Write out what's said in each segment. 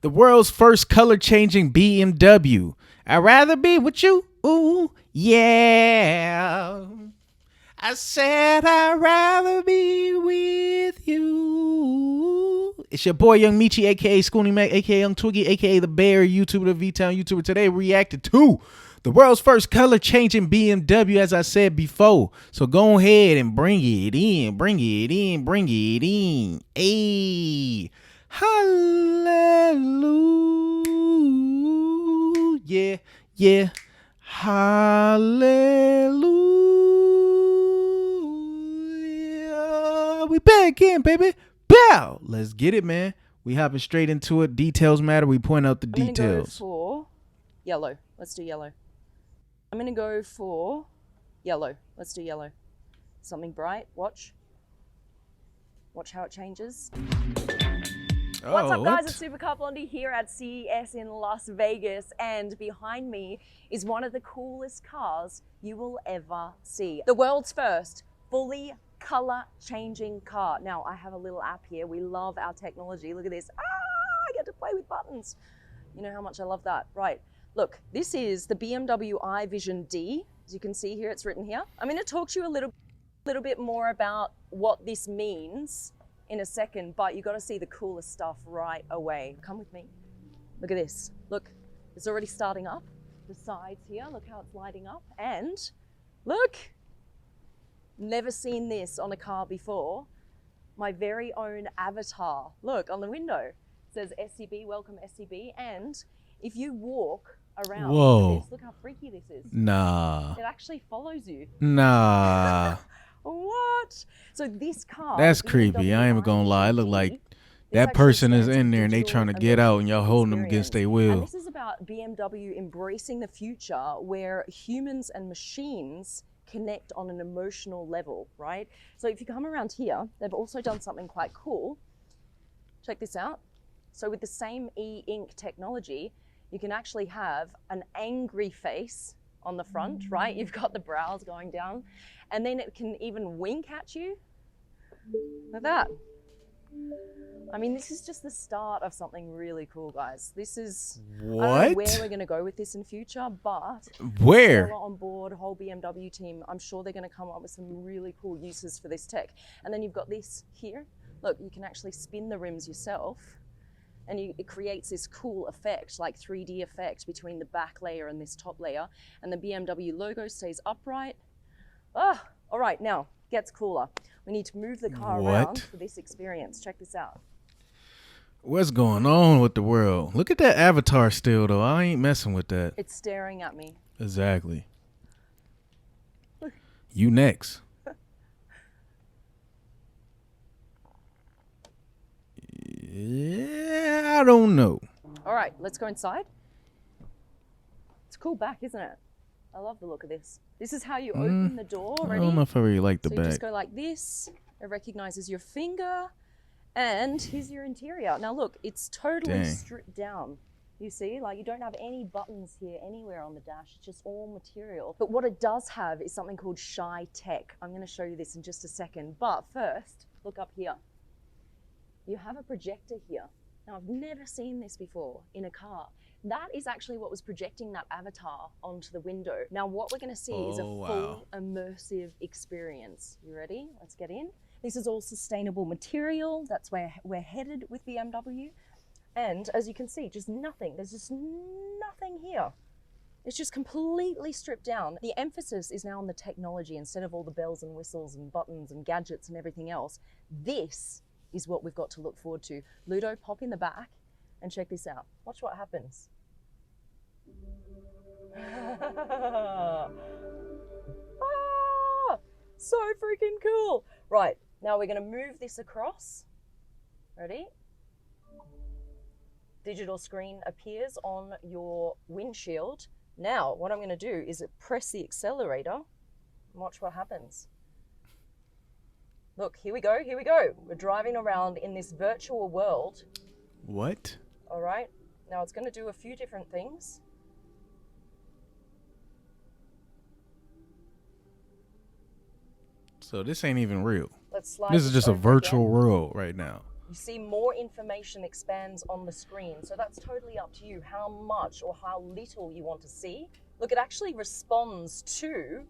The world's first color-changing BMW. I'd rather be with you. Ooh, yeah. I said I'd rather be with you. It's your boy Young Meechy, aka Scoonie Mac, aka Young Twiggy, aka the Bear YouTuber, the V-Town YouTuber. Today we reacted to the world's first color-changing BMW, as I said before. So go ahead and bring it in, bring it in, bring it in. Ayy. Hallelujah. Yeah. Hallelujah. We back again, baby. Bow. Let's get it, man. We hopping straight into it. Details matter. We point out the details. I'm going to go for yellow. Let's do yellow. I'm going to go for yellow. Let's do yellow. Something bright. Watch. Watch how it changes. What's up, guys? It's Super Car Blondie here at CES in Las Vegas, and behind me is one of the coolest cars you will ever see. The world's first fully color-changing car. Now, I have a little app here. We love our technology. Look at this. I get to play with buttons. You know how much I love that. Right. Look, this is the BMW iVision D. As you can see here, it's written here. I'm going to talk to you a little bit more about what this means in a second, but you got to see the coolest stuff right away. Come with me. Look at this. Look, it's already starting up. The sides here, look how it's lighting up. And look, never seen this on a car before. My very own avatar. Look, on the window, it says SCB, welcome SCB. And if you walk around, look how freaky this is. Nah. It actually follows you. Nah. What? So this car, that's creepy. I ain't even gonna lie. It look like that person is in there and they trying to get out and y'all holding them against their will. And this is about BMW embracing the future where humans and machines connect on an emotional level, right? So if you come around here, they've also done something quite cool. Check this out. So with the same e-ink technology, you can actually have an angry face on the front, right? You've got the brows going down, and then it can even wink at you. Like that. I mean, this is just the start of something really cool, guys. This is, what? I don't know where we're going to go with this in future, but where on board, whole BMW team, I'm sure they're going to come up with some really cool uses for this tech. And then you've got this here. Look, you can actually spin the rims yourself, and it creates this cool effect, like 3D effect between the back layer and this top layer. And the BMW logo stays upright. Oh, all right, now gets cooler. We need to move the car around for this experience. Check this out. What's going on with the world? Look at that avatar still, though. I ain't messing with that. It's staring at me. Exactly. You next. Yeah, I don't know. All right, let's go inside. It's cool back, isn't it? I love the look of this. This is how you open the door. Ready? I don't know if I really like the back. You just go like this. It recognizes your finger. And here's your interior. Now look, it's totally stripped down. You see, like you don't have any buttons here anywhere on the dash. It's just all material. But what it does have is something called Shy Tech. I'm going to show you this in just a second. But first, look up here. You have a projector here. Now, I've never seen this before in a car. That is actually what was projecting that avatar onto the window. Now, what we're going to see is a full immersive experience. You ready? Let's get in. This is all sustainable material. That's where we're headed with BMW. And as you can see, just nothing. There's just nothing here. It's just completely stripped down. The emphasis is now on the technology instead of all the bells and whistles and buttons and gadgets and everything else. This is what we've got to look forward to. Ludo, pop in the back and check this out. Watch what happens. Ah, so freaking cool. Right, now we're gonna move this across. Ready? Digital screen appears on your windshield. Now, what I'm gonna do is press the accelerator and watch what happens. Look, here we go, here we go. We're driving around in this virtual world. What? All right, now it's gonna do a few different things. So this ain't even real. Let's slide this is just a over virtual again. world right now. You see more information expands on the screen. So that's totally up to you how much or how little you want to see. Look, it actually responds to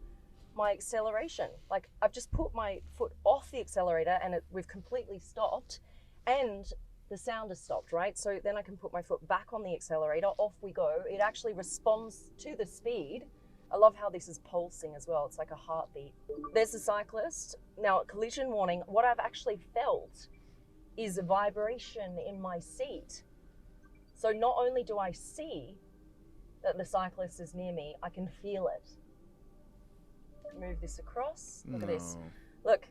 my acceleration. Like I've just put my foot off the accelerator and we've completely stopped and the sound has stopped, right? So then I can put my foot back on the accelerator, off we go. It actually responds to the speed. I love how this is pulsing as well. It's like a heartbeat. There's the cyclist. Now, collision warning, what I've actually felt is a vibration in my seat. So not only do I see that the cyclist is near me, I can feel it. Move this across. Look at this. Look,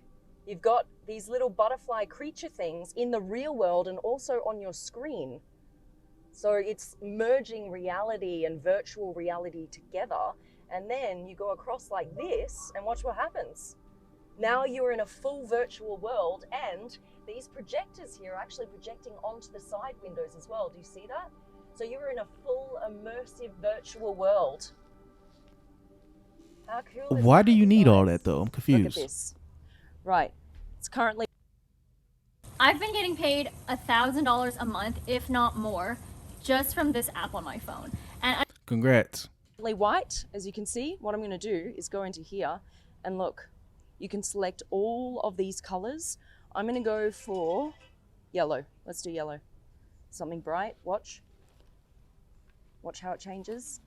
you've got these little butterfly creature things in the real world and also on your screen. So it's merging reality and virtual reality together. And then you go across like this and watch what happens. Now you're in a full virtual world and these projectors here are actually projecting onto the side windows as well. Do you see that? So you're in a full immersive virtual world. How cool is Why that, do you need all guys? that though? I'm Look confused. at this. Right. It's currently I've been getting paid $1,000 a month, if not more, just from this app on my phone. And Congrats. white, as you can see. What I'm going to do is go into here and look. You can select all of these colors. I'm going to go for yellow. Let's do yellow. Something bright. Watch. Watch how it changes.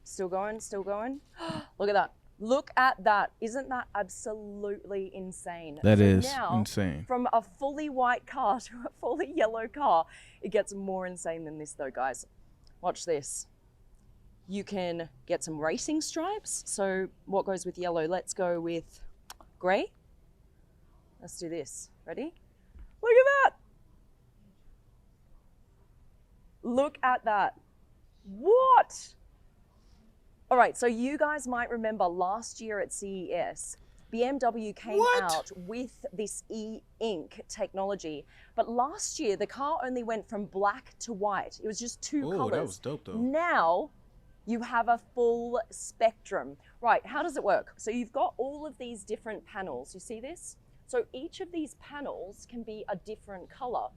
Still going, still going. Look at that. Look at that. Isn't that absolutely insane? That is now, insane. From a fully white car to a fully yellow car, it gets more insane than this though, guys. Watch this. You can get some racing stripes. So what goes with yellow? Let's go with gray. Let's do this. Ready? Look at that. Look at that. What? All right, so you guys might remember last year at CES, BMW came out with this e-ink technology. But last year, the car only went from black to white. It was just two colors. That was dope though. Now, you have a full spectrum. Right, how does it work? So you've got all of these different panels. You see this? So each of these panels can be a different color.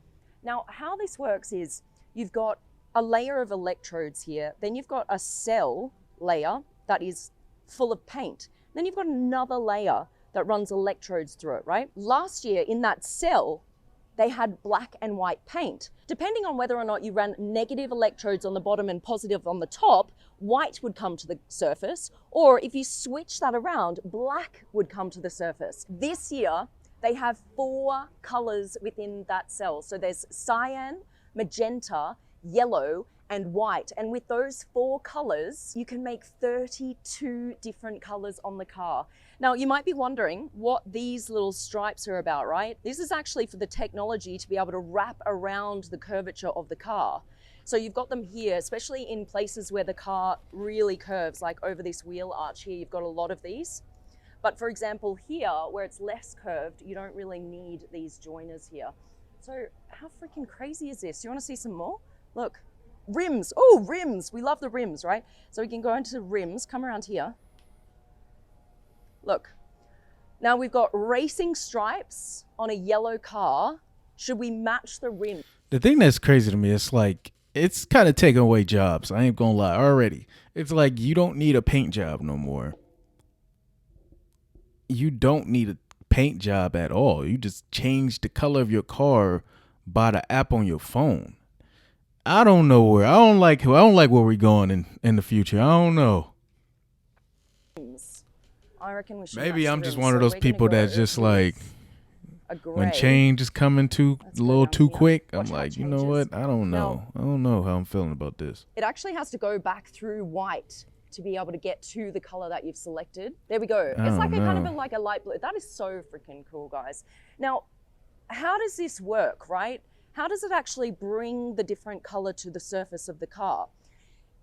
Now, how this works is you've got a layer of electrodes here. Then you've got a cell layer that is full of paint. Then you've got another layer that runs electrodes through it, right? Last year in that cell, they had black and white paint. Depending on whether or not you ran negative electrodes on the bottom and positive on the top, white would come to the surface, or if you switch that around, black would come to the surface. This year, they have 4 colors within that cell. So there's cyan, magenta, yellow, and white. And with those 4 colors, you can make 32 different colors on the car. Now, you might be wondering what these little stripes are about, right? This is actually for the technology to be able to wrap around the curvature of the car. So you've got them here, especially in places where the car really curves, like over this wheel arch here, you've got a lot of these. But for example, here, where it's less curved, you don't really need these joiners here. So how freaking crazy is this? You wanna see some more? Look. Rims, oh, rims. We love the rims, right? So we can go into rims, come around here. Look, now we've got racing stripes on a yellow car. Should we match the rim? The thing that's crazy to me, it's like, it's kind of taking away jobs. I ain't gonna lie already. It's like you don't need a paint job no more. You don't need a paint job at all. You just change the color of your car by the app on your phone. I don't know where. I don't like where we're going in the future. I don't know. I reckon we should. Maybe match I'm the just rims. one of So those we're gonna people that's go just with like, a gray. when change is coming too Let's go little down too here. quick, I'm Watch how it like, you know changes. what? I don't know. Now- I don't know how I'm feeling about this. It actually has to go back through white to be able to get to the color that you've selected. There we go. Oh, It's like a kind of no. like a light blue. That is so freaking cool, guys. Now, how does this work, right? How does it actually bring the different color to the surface of the car?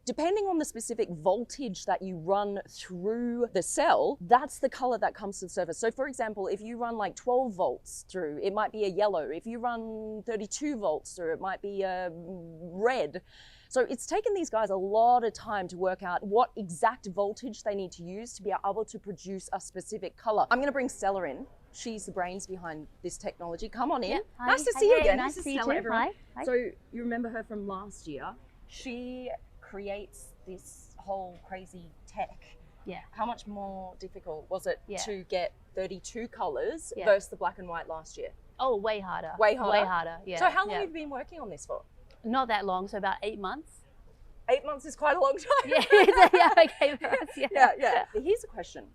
Depending on the specific voltage that you run through the cell, that's the color that comes to the surface. So for example, if you run like 12 volts through, it might be a yellow. If you run 32 volts through, it might be a red. So it's taken these guys a lot of time to work out what exact voltage they need to use to be able to produce a specific color. I'm going to bring Stella in. She's the brains behind this technology. Come on in. Yeah, hi. Nice to see you again. Nice This to is see you Stella, too. everyone. Hi. So you remember her from last year. She creates this whole crazy tech. Yeah. How much more difficult was it Yeah. to get 32 colors Yeah. versus the black and white last year? Oh, way harder. Way harder? Way harder, yeah. So how long yeah. have you been working on this for? Not that long, so about 8 months. 8 months is quite a long time. Yeah, yeah, okay for us, yeah. yeah. Here's a question.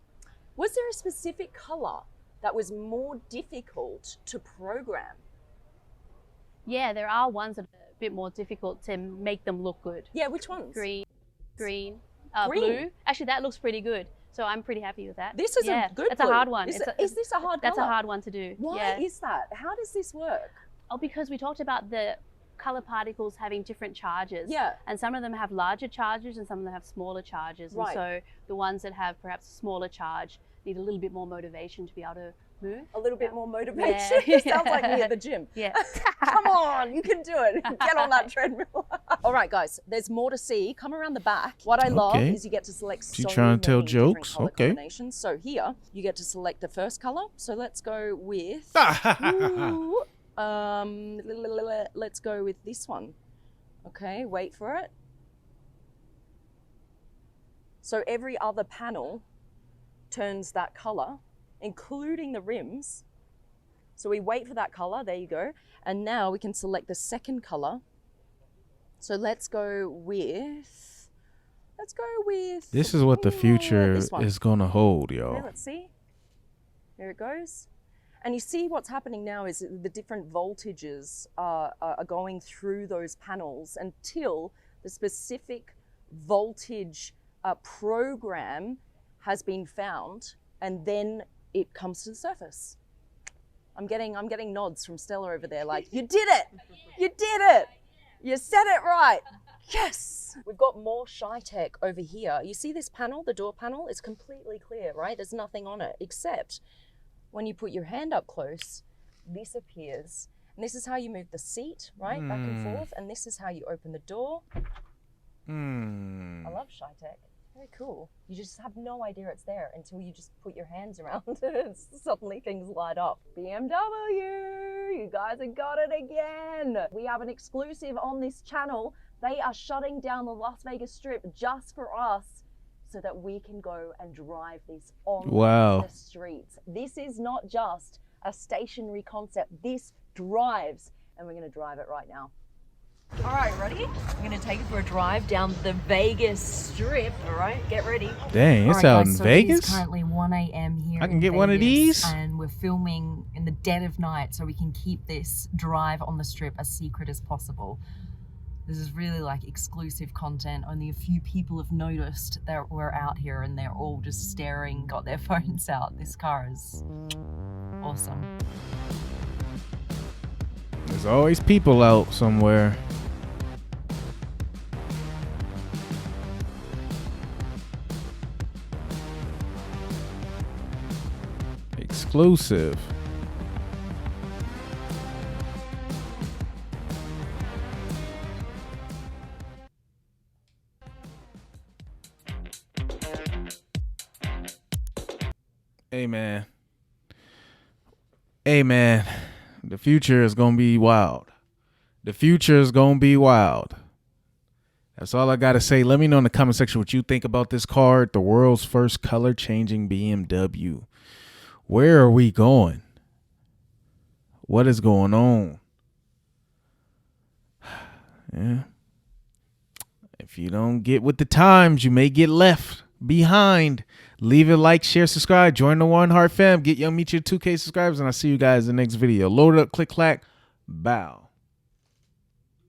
Was there a specific color that was more difficult to program? Yeah, there are ones that are a bit more difficult to make them look good. Yeah, which ones? Green, Green. blue. Actually, that looks pretty good. So I'm pretty happy with that. This is yeah, a good It's blue. a hard one. Is It's this a hard That's color? a hard one to do. Why yeah. is that? How does this work? Oh, because we talked about the color particles having different charges. Yeah. And some of them have larger charges and some of them have smaller charges. Right. And so the ones that have perhaps a smaller charge need a little bit more motivation to be able to move. A little bit more motivation? Yeah. Sounds like me at the gym. Yeah. Come on, you can do it. Get on that treadmill. All right, guys, there's more to see. Come around the back. What I love Okay. is you get to select She so trying to tell many different jokes? color Okay. combinations. So here, you get to select the first color. So let's go with... Ooh, let's go with this one. Okay, wait for it. So every other panel turns that color, including the rims. So we wait for that color, there you go. And now we can select the second color. So let's go with, This is what the future this one. is gonna hold, Okay, yo. let's see. There it goes. And you see what's happening now is the different voltages are going through those panels until the specific voltage program has been found, and then it comes to the surface. I'm getting nods from Stella over there, like, you did it! You did it! You said it right! Yes! We've got more Shy-Tech over here. You see this panel, the door panel? It's completely clear, right? There's nothing on it, except when you put your hand up close, this appears. And this is how you move the seat, right? Back and forth. And this is how you open the door. I love Shy-Tech. Very cool. You just have no idea it's there until you just put your hands around it. Suddenly things light up. BMW, you guys have got it again. We have an exclusive on this channel. They are shutting down the Las Vegas Strip just for us, so that we can go and drive this on Wow. the streets. This is not just a stationary concept. This drives, and we're going to drive it right now. All right, ready? I'm going to take it for a drive down the Vegas Strip. All right, get ready. Dang, it's All right, out guys, in so Vegas? It is currently 1 a.m. here I can in get one of Vegas, these? and we're filming in the dead of night so we can keep this drive on the Strip as secret as possible. This is really like exclusive content. Only a few people have noticed that we're out here, and they're all just staring, got their phones out. This car is awesome. There's always people out somewhere. Exclusive. Hey man. Hey man. The future is gonna be wild. The future is gonna be wild. That's all I gotta say. Let me know in the comment section what you think about this car, the world's first color changing BMW. Where are we going? What is going on? Yeah. If you don't get with the times, you may get left behind. Leave a like, share, subscribe, join the One Heart fam, get Young Meechy to 2K subscribers, and I'll see you guys in the next video. Load it up, click, clack, bow.